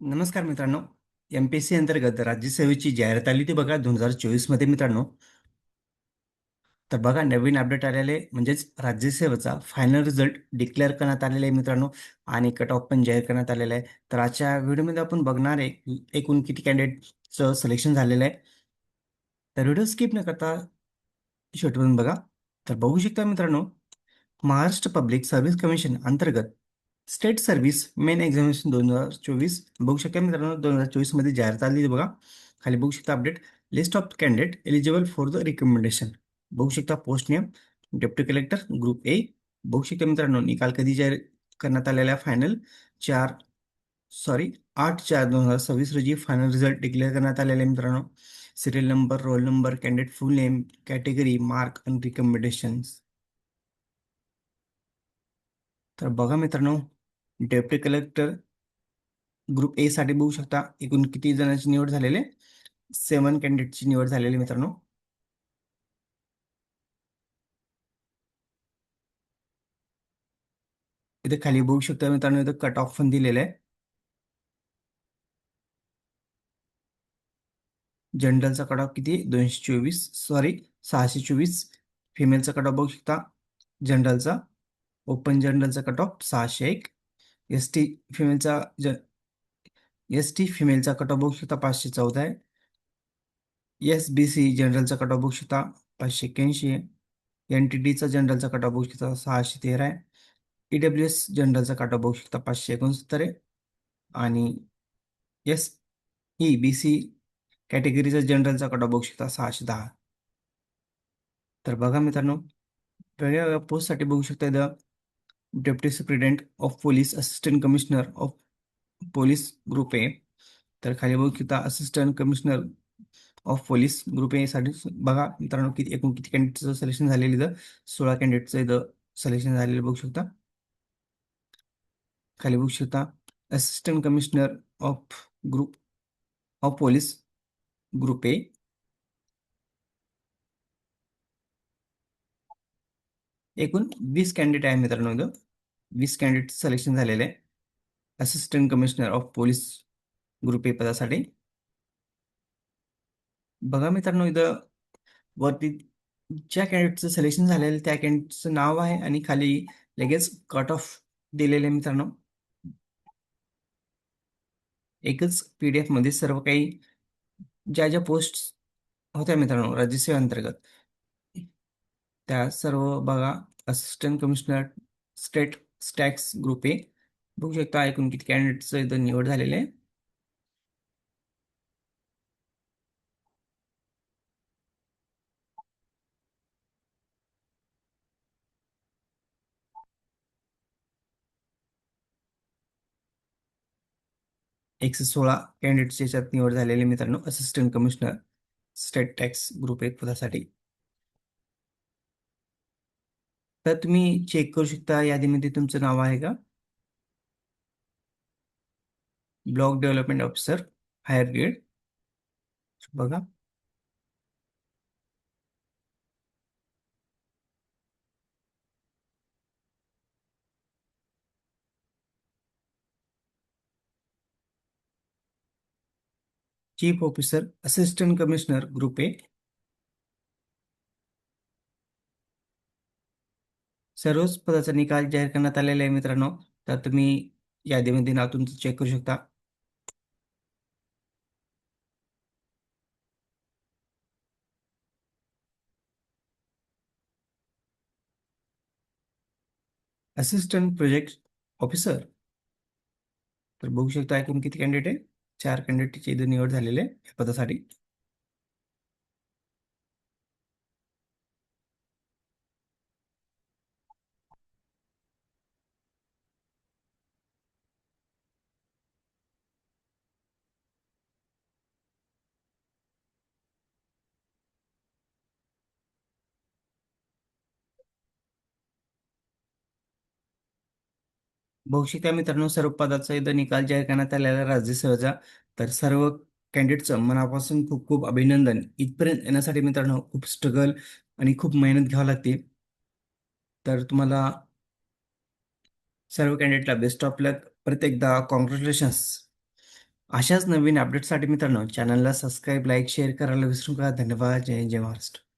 नमस्कार मित्रांनो. एम-पी-एस-सी अंतर्गत राज्यसेवेची जाहिरात आली होती बघा 2024 मध्ये मित्रांनो. तर बघा नवीन अपडेट आलेले म्हणजेच राज्यसेवेचा फायनल रिझल्ट डिक्लेअर करण्यात आलेला आहे मित्रांनो. आणि कट ऑफ पण जाहीर करण्यात आलेला आहे. तर आजच्या व्हिडिओमध्ये आपण बघणार आहे की एकूण किती कॅन्डिडेटचं सिलेक्शन झालेलं आहे. तर व्हिडिओ स्किप न करता शेवटपर्यंत बघा. तर बघू शकता मित्रांनो, महाराष्ट्र पब्लिक सर्व्हिस कमिशन अंतर्गत स्टेट सर्व्हिस मेन एक्झामिनेशन 2024 बघू शकता मित्रांनो. 2024 मध्ये जाहिरात आली बघा. खाली बघू शकता update list of candidate eligible for the recommendation. बघू शकता post name deputy collector group A. बघू शकता मित्रांनो, निकाल कधी जाहीर करण्यात आलेला आहे. फायनल 4 सॉरी 8/4/2026 रोजी फायनल रिझल्ट डिक्लेअर करण्यात आलेला आहे मित्रांनो. Serial number, roll number, candidate फुल नेम, कॅटेगरी, मार्क आणि रिकमेंडेशन्स. तर बघा मित्रांनो, डेप्टी कलेक्टर ग्रुप ए साठी बघू शकता एकूण किती जणांची निवड झालेली. 7 कॅन्डिडेटची निवड झालेली मित्रांनो. इथे खाली बघू शकता मित्रांनो, इथं कट ऑफ पण दिलेलं आहे. जनरलचा कट ऑफ किती 224 सॉरी 624. फिमेलचा कट ऑफ बघू शकता जनरलचा. ओपन जनरलचा कट ऑफ 601. एस टी फिमेलचा फिमेलचा कट ऑफ बघू शकता 514 आहे. SBC जनरलचा कट ऑफ बघू शकता 581 आहे. NTTचा जनरलचा कट ऑफ बघू शकता 613 आहे. EWS जनरलचा कट ऑफ बघू शकता 569 आहे. आणि SEBC कॅटेगरीचा जनरलचा कट ऑफ बघू शकता 610. तर बघा मित्रांनो, वेगळ्या वेगळ्या पोस्टसाठी बघू शकता इथं deputy superintendent of police, assistant commissioner of police group A. तर खाली बघू शकता assistant commissioner of police group A साठी बघा मित्रांनो, एकूण किती कॅन्डिडेटचं सिलेक्शन झालेलं इथं 16 कॅन्डिडेटचं इथं सिलेक्शन झालेलं बघू शकता. खाली बघू शकता assistant commissioner of group of police group A. एकूण 20 कॅन्डिडेट आहे मित्रांनो इथं. 20 कॅन्डिडेट सिलेक्शन झालेले आहे assistant commissioner of police group A पदासाठी. बघा मित्रांनो, इथं वरती ज्या कॅन्डिडेटचं सिलेक्शन झालेलं त्या कॅन्डिडेटचं नाव आहे आणि खाली लगेच कट ऑफ दिलेले आहे मित्रांनो. एकच PDF मध्ये सर्व काही ज्या ज्या पोस्ट होत्या मित्रांनो राज्यसेवे अंतर्गत त्या सर्व बघा. Assistant commissioner state taxes group A बघू शकता एकूण किती कॅन्डिडेटचं इथं निवड झालेले आहे. एकशे 16 कॅन्डिडेटची याच्यात निवड झालेली मित्रांनो assistant commissioner state tax group एक पदासाठी. तर तुम्ही चेक करू शकता यादीमध्ये तुमचं नाव आहे का. Block development officer higher grade बघा. Chief officer assistant commissioner group A. सर्वच पदाचा निकाल जाहीर करण्यात आलेला आहे मित्रांनो. तर तुम्ही यादीमध्ये नाव तुमचं चेक करू शकता. Assistant project officer. तर बघू शकता एकूण किती कॅन्डिडेट आहे. 4 कॅन्डिडेटची इथं निवड झालेली आहे या पदासाठी. बघू शकता मित्रांनो, सर्व पदाचा इथं निकाल जाहीर करण्यात आलेला आहे राज्यसेवेचा. तर सर्व कॅन्डिडेटचं मनापासून खूप खूप अभिनंदन. इथपर्यंत येण्यासाठी मित्रांनो खूप स्ट्रगल आणि खूप मेहनत घ्यावी लागते. तर तुम्हाला सर्व कॅन्डिडेटला बेस्ट ऑफ लक. परत एकदा कॉंग्रॅच्युलेशन्स. अशाच नवीन अपडेटसाठी मित्रांनो चॅनलला सबस्क्राईब, लाईक, शेअर करायला विसरू नका. धन्यवाद. जय जय महाराष्ट्र.